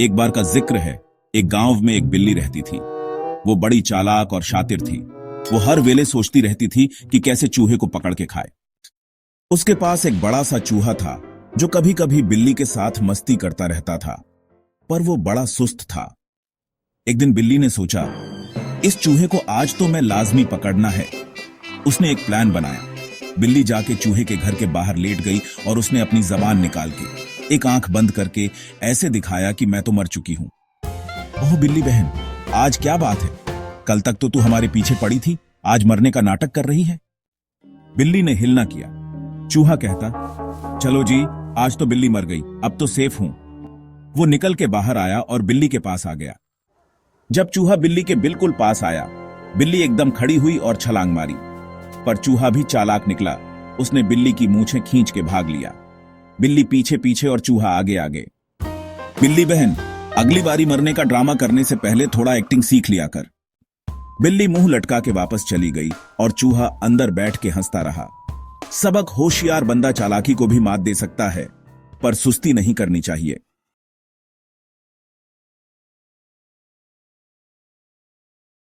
एक बार का जिक्र है। एक गांव में एक बिल्ली रहती थी। वो बड़ी चालाक और शातिर थी। वो हर वेले सोचती रहती थी कि कैसे चूहे को पकड़ के खाए। उसके पास एक बड़ा सा चूहा था जो कभी कभी बिल्ली के साथ मस्ती करता रहता था, पर वो बड़ा सुस्त था। एक दिन बिल्ली ने सोचा, इस चूहे को आज तो मैं लाजमी पकड़ना है। उसने एक प्लान बनाया। बिल्ली जाके चूहे के घर के बाहर लेट गई और उसने अपनी जबान निकाल के एक आंख बंद करके ऐसे दिखाया कि मैं तो मर चुकी हूं। ओह बिल्ली बहन, आज क्या बात है? कल तक तो तू हमारे पीछे पड़ी थी, आज मरने का नाटक कर रही है? बिल्ली ने हिल ना किया। चूहा कहता, चलो जी, आज तो बिल्ली मर गई, अब तो सेफ हूं। वो निकल के बाहर आया और बिल्ली के पास आ गया। जब चूहा बिल्ली के बिल्कुल पास आया, बिल्ली एकदम खड़ी हुई और छलांग मारी। पर चूहा भी चालाक निकला। उसने बिल्ली की मूंछें खींच के भाग लिया। बिल्ली पीछे पीछे और चूहा आगे आगे। बिल्ली बहन, अगली बारी मरने का ड्रामा करने से पहले थोड़ा एक्टिंग सीख लिया कर। बिल्ली मुंह लटका के वापस चली गई और चूहा अंदर बैठ के हंसता रहा। सबक, होशियार बंदा चालाकी को भी मात दे सकता है, पर सुस्ती नहीं करनी चाहिए।